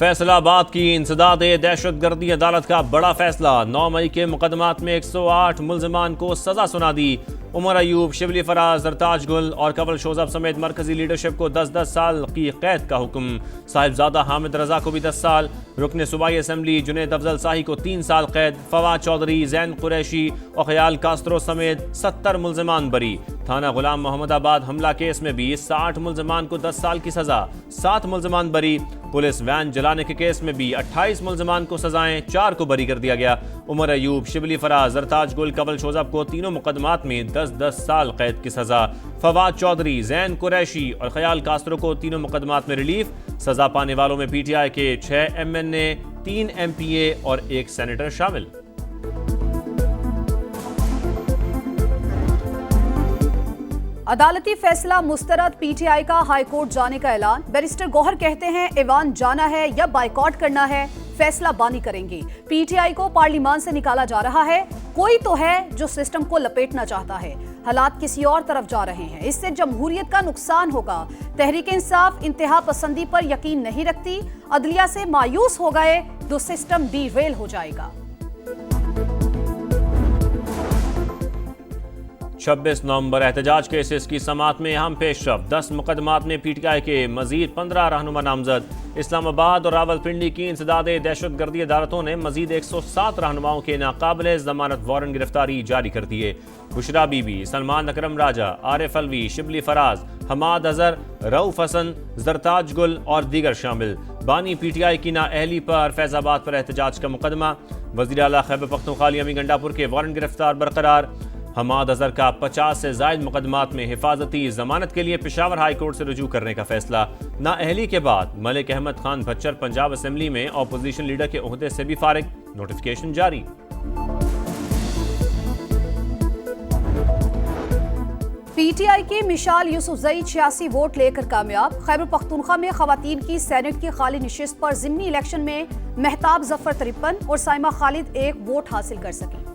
फैसलाबाद की इंसदाद दहशतगर्दी अदालत का बड़ा फैसला। 9 मई के मुकदमात में 108 मुल्जिमान को सजा सुना दी। उमर अयूब, शिबली फराज, सरताज गुल और कवल शोजब समेत मरकजी लीडरशिप को 10-10 साल की कैद का हुक्म। साहिबजादा हामिद रजा को भी 10 साल, रुकन सूबाई असम्बली जुनैद अफजल शाही को 3 साल कैद। फवाद चौधरी, जैन कुरैशी और ख्याल कास्त्रो समेत 70 मुल्जिमान बरी। थाना गुलाम मोहम्मदाबाद हमला केस में भी 60 मुल्जिमान को 10 साल की सजा, 7 मुल्जिमान बरी। पुलिस वैन जलाने के केस में भी 28 मुल्जिमान को सजाएं, 4 को बरी कर दिया गया। उमर अयूब, शिबली फराज, जरताज गुल, कवल शोजब को तीनों मुकदमात में 10-10 साल कैद की सजा। फवाद चौधरी, जैन कुरैशी और ख्याल कास्त्रो को तीनों मुकदमात में रिलीफ। सजा पाने वालों में पीटीआई के 6 MNA, 3 MPA और 1 सेनेटर शामिल। अदालती फैसला मुस्तरद, पीटीआई का हाईकोर्ट जाने का ऐलान। बैरिस्टर गौहर कहते हैं ऐवान जाना है या बाइकॉट करना है, फैसला बानी करेंगे। पीटीआई को पार्लियामान से निकाला जा रहा है, कोई तो है जो सिस्टम को लपेटना चाहता है। हालात किसी और तरफ जा रहे हैं, इससे जमहूरियत का नुकसान होगा। तहरीक इंसाफ इंतहा पसंदी पर यकीन नहीं रखती, अदलिया से मायूस हो गए तो सिस्टम डीरेल हो जाएगा। 26 नवंबर एहतजाज केसेस की समात में अहम पेशरफ। 10 मुकदमात में पीटीआई के मजीद 15 रहनुमा नामजद। इस्लामाबाद और रावलपिंडी की इंसदाद दहशतगर्दी अदालतों ने मजीद 107 रहनुमाओं के नाकाबिले जमानत वारंट गिरफ्तारी जारी कर दिए। बुशरा बीबी, सलमान अकरम राजा, आरिफ अलवी, शिबली फराज, हमाद अजहर, रऊफ हसन, जरताज गुल और दीगर शामिल। बानी पीटीआई की नाअहली पर फैजाबाद पर एहतजाज का मुकदमा। वज़ीर आला खैबर पख्तूनख्वा अमी गंडापुर के वारंट गिरफ्तार बरकरार। हमाद अजहर का 50 से जायद मुकदमात में हिफाजती जमानत के लिए पेशावर हाई कोर्ट से रुजू करने का फैसला। नाअहली के बाद मलिक अहमद खान भच्चर पंजाब असेंबली में ऑपोजिशन लीडर के ओहदे से भी फारिग, नोटिफिकेशन जारी। पीटीआई की मिशाल यूसुफजई 86 वोट लेकर कामयाब। खैबर पख्तूनख्वा में खवातीन की सेनेट की खाली निशिस्त पर जिमनी इलेक्शन में महताब जफर 53 और साइमा खालिद 1 वोट हासिल कर सकी।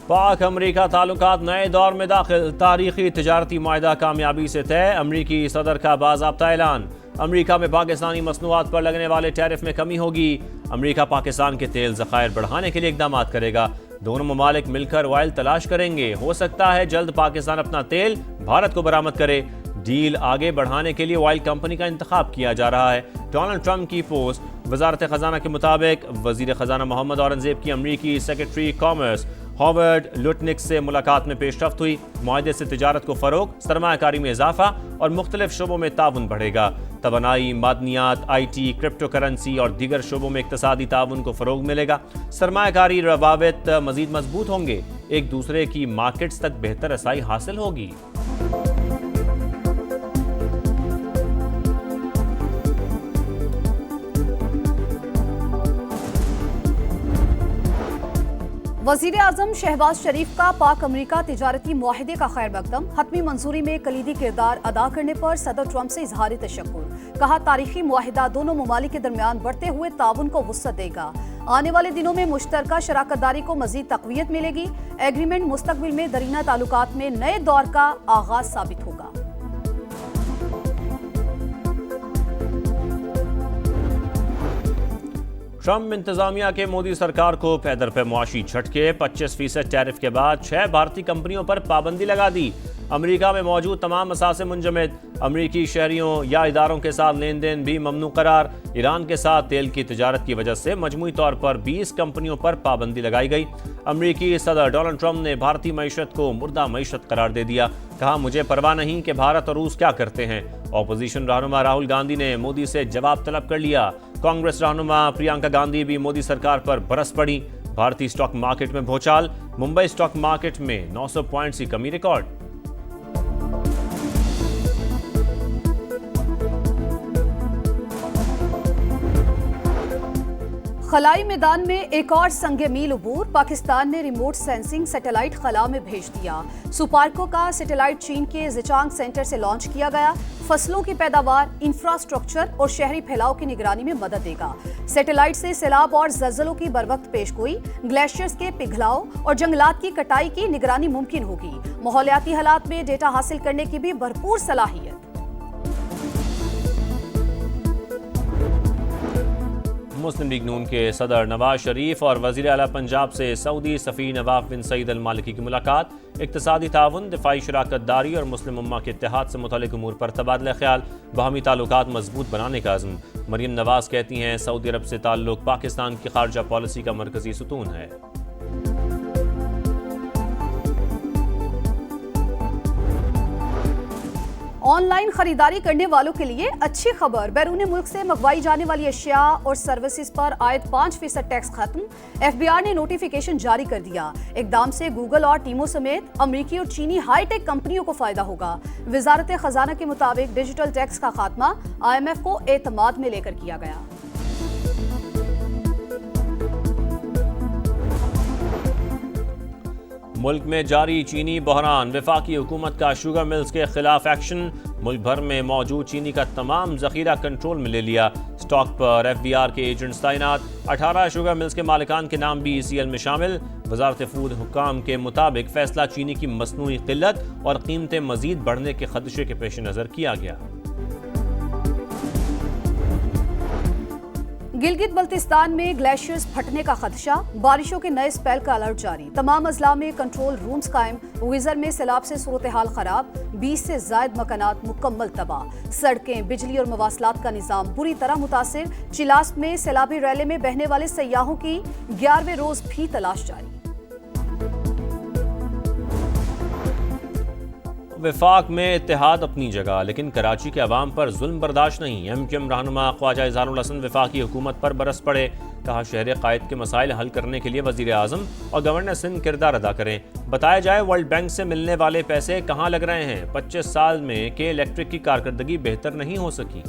पाक अमरीका ताल्लुकात नए दौर में दाखिल। तारीखी तिजारती मुआहदा कामयाबी से तय। अमरीकी सदर का बाज़ाब्ता ऐलान। अमरीका में पाकिस्तानी मसनूआत पर लगने वाले टैरिफ में कमी होगी। अमरीका पाकिस्तान के तेल ज़खायर बढ़ाने के लिए इक़दाम करेगा। दोनों ममालिक मिलकर ऑयल तलाश करेंगे। हो सकता है जल्द पाकिस्तान अपना तेल भारत को बरामद करे। डील आगे बढ़ाने के लिए ऑयल कंपनी का इंतखाब किया जा रहा है। डोनाल्ड ट्रंप की पोस्ट। वजारत खजाना के मुताबिक वजीर खजाना मोहम्मद औरंगजेब की अमरीकी सेक्रेटरी कॉमर्स हॉवर्ड लुटनिक से मुलाकात में पेशरफ्त हुई। मुआहदे से तिजारत को फ़रोग, सरमायाकारी में इजाफा और मुख्तलिफ शोबों में ताउन बढ़ेगा। तवानाई, मादनियात, IT, क्रिप्टो करेंसी और दीगर शोबों में इक्तसादी ताउन को फ़रोग मिलेगा। सरमायाकारी रवाबित मजीद मजबूत होंगे। एक दूसरे की मार्केट्स तक बेहतर रसाई हासिल होगी। वजीर आजम शहबाज शरीफ का पाक अमरीका तिजारती मुआहदे का खैर मकदम। हतमी मंजूरी में कलीदी किरदार अदा करने पर सदर ट्रंप से इजहारी तशक्कुर। कहा तारीखी मुआहदा दोनों ममालिक के दरमियान बढ़ते हुए ताउन को वुसअत देगा। आने वाले दिनों में मुश्तरका शराकतदारी को मजीद तक़वियत मिलेगी। एग्रीमेंट मुस्तकबिल में दरीना ताल्लुकात में नए दौर का आगाज साबित होगा। ट्रंप इंतजामिया के मोदी सरकार को पैदर पे मुआशी झटके। 25% टैरिफ के बाद 6 भारतीय कंपनियों पर पाबंदी लगा दी। अमेरिका में मौजूद तमाम असासे मुंजमद। अमरीकी शहरियों या इदारों के साथ लेन देन भी ममनू करार। ईरान के साथ तेल की तिजारत की वजह से मजमूई तौर पर 20 कंपनियों पर पाबंदी लगाई गई। अमरीकी सदर डोनाल्ड ट्रंप ने भारतीय मईशत को मुर्दा मईशत करार दे दिया। कहा मुझे परवाह नहीं कि भारत और रूस क्या करते हैं। ऑपोजिशन रहनुमा राहुल गांधी ने मोदी से जवाब तलब कर लिया। कांग्रेस रहनुमा प्रियंका गांधी भी मोदी सरकार पर बरस पड़ी। भारतीय स्टॉक मार्केट में भूचाल। मुंबई स्टॉक मार्केट में 900 पॉइंट्स की कमी रिकॉर्ड। खलाई मैदान में एक और संगे मील अबूर। पाकिस्तान ने रिमोट सेंसिंग सैटेलाइट खला में भेज दिया। सुपार्को का सैटेलाइट चीन के जिचांग सेंटर से लॉन्च किया गया। फसलों की पैदावार, इंफ्रास्ट्रक्चर और शहरी फैलाव की निगरानी में मदद देगा। सैटेलाइट से सैलाब और ज़लज़लों की बरवक्त पेशगोई, ग्लेशियर्स के पिघलाव और जंगलात की कटाई की निगरानी मुमकिन होगी। माहौलियाती हालात में डेटा हासिल करने की भी भरपूर सलाहियत। मुस्लिम लीग नून के सदर नवाज शरीफ और वज़ीर आला पंजाब से सऊदी सफ़ीर नवाफ बिन सईद अल मालिकी की मुलाकात। इक़्तिसादी ताउन, दिफाई शराकत दारी और मुस्लिम उम्मा के इत्तेहाद से मुतल्लिक़ उमूर पर तबादला ख्याल, बाहमी ताल्लुकात मजबूत बनाने का अज़्म। मरियम नवाज कहती हैं सऊदी अरब से ताल्लुक़ पाकिस्तान की खारजा पॉलिसी का मरकज़ी सुतून है। ऑनलाइन खरीदारी करने वालों के लिए अच्छी खबर, बैरून मुल्क से मंगवाई जाने वाली अशिया और सर्विसेज पर आयद 5% टैक्स खत्म। FBI ने नोटिफिकेशन जारी कर दिया। इकदाम से गूगल और टीमो समेत अमरीकी और चीनी हाईटेक कंपनियों को फायदा होगा। वजारत खजाना के मुताबिक डिजिटल टैक्स का खात्मा IMF को एतमाद में लेकर किया गया। मुल्क में जारी चीनी बहरान, वफाकी हुकूमत का शुगर मिल्स के खिलाफ एक्शन। मुल्क भर में मौजूद चीनी का तमाम जखीरा कंट्रोल में ले लिया। स्टॉक पर FBR के एजेंट्स तैनात। 18 शुगर मिल्स के मालिकान के नाम भी ECL में शामिल। वजारत फूड हुक्काम के मुताबिक फैसला चीनी की मसनूई किल्लत और कीमतें मजीद बढ़ने के खदशे के पेश नज़र किया गया। गिलगित बल्तिस्तान में ग्लेशियर्स फटने का खदशा, बारिशों के नए स्पेल का अलर्ट जारी। तमाम अजला में कंट्रोल रूम्स कायम। विजर में सैलाब से सूरत हाल खराब, 20 से जायद मकानात मुकम्मल तबाह। सड़कें, बिजली और मवासलात का निज़ाम बुरी तरह मुतासिर। चिलास में सैलाबी रैले में बहने वाले सयाहों की 11वें रोज भी तलाश जारी। वफाक में इत्तेहाद अपनी जगह, लेकिन कराची के अवाम पर जुल्म बर्दाश्त नहीं। MQM रहनुमा ख्वाजा इजहारुल हसन वफाकी हुकूमत पर बरस पड़े। कहा शहर कायद के मसाइल हल करने के लिए वजीर आजम और गवर्नर सिंध किरदार अदा करें। बताया जाए वर्ल्ड बैंक से मिलने वाले पैसे कहाँ लग रहे हैं। 25 साल में के इलेक्ट्रिक की कारकर्दगी बेहतर नहीं हो सकी।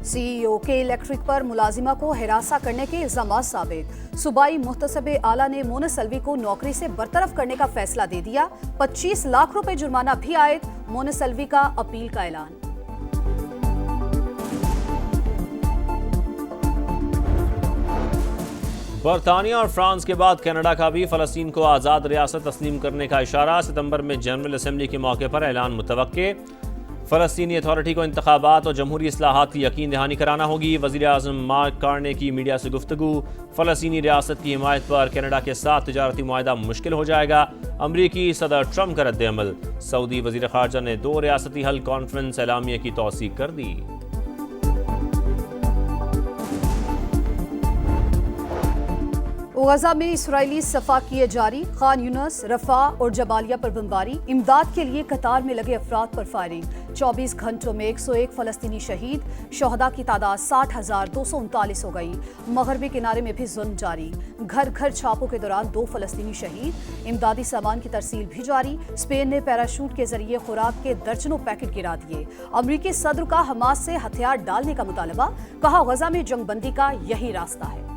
CEO के इलेक्ट्रिक पर मुलाजिमा को हिरासा करने के इल्जाम साबित। सूबाई मुहतसब आला ने मोनस अलवी को नौकरी से बरतरफ करने का फैसला दे दिया। 25 लाख रुपए जुर्माना भी आयद। मोनस अलवी का अपील का ऐलान। बरतानिया और फ्रांस के बाद कनाडा का भी फ़लस्तीन को आज़ाद रियासत तस्लीम करने का इशारा। सितंबर में जनरल असम्बली के मौके पर ऐलान मुतवक्के। फ़लस्तीनी अथॉरिटी को इंतखाबात और जमहूरी इस्लाहात की यकीन दहानी कराना होगी। वज़ीर आज़म मार्क कार्ने की मीडिया से गुफ्तगू। फ़लस्तीनी रियासत की हिमायत पर कनाडा के साथ तिजारती मुआहदा मुश्किल हो जाएगा। अमरीकी सदर ट्रंप का रद्द-ए-अमल। सऊदी वज़ीर ख़ारजा ने 2 रियासती हल कॉन्फ्रेंस एलामिया की तौसीक कर दी। गजा में इसराइली सफाकिये जारी। खान यूनस, रफा और जबालिया पर बमबारी। इमदाद के लिए कतार में लगे अफराद पर फायरिंग। 24 घंटों में 101 फ़लस्तीनी शहीद। शहदा की तादाद 60,239 हो गई। मगरबी किनारे में भी जुल्म जारी। घर घर छापों के दौरान 2 फ़लस्तीनी शहीद। इमदादी सामान की तरसील भी जारी। स्पेन ने पैराशूट के जरिए खुराक के दर्जनों पैकेट गिरा दिए। अमरीकी सदर का हमास से हथियार डालने का मुतालबा। कहा गजा में जंगबंदी का यही रास्ता है।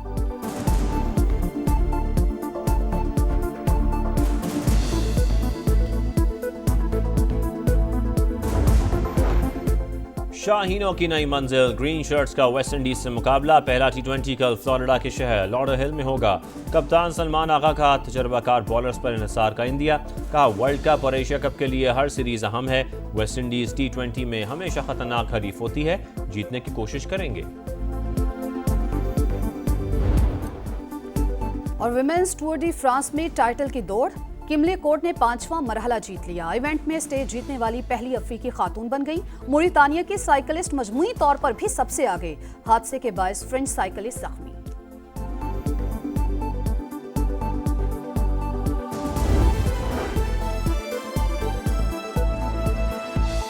शाहीनों की नई मंजिल, ग्रीन शर्ट्स का वेस्ट इंडीज से मुकाबला। पहला T20 कल फ्लोरिडा के शहर लॉडरहिल में होगा। कप्तान सलमान आगा का तजर्बाकार बॉलर्स पर इन्हिसार का इंडिया। कहा वर्ल्ड कप और एशिया कप के लिए हर सीरीज अहम है। वेस्ट इंडीज T20 में हमेशा खतरनाक हरीफ होती है, जीतने की कोशिश करेंगे। और विमेंस टूर डी फ्रांस में टाइटल की दौड़। किमले कोर्ट ने 5वां मरहला जीत लिया। इवेंट में स्टेज जीतने वाली पहली अफ्रीकी खातून बन गई। मोरितानिया की साइकिलिस्ट मजमूई तौर पर भी सबसे आगे। हादसे के बायस फ्रेंच साइकिलिस्ट जख्मी।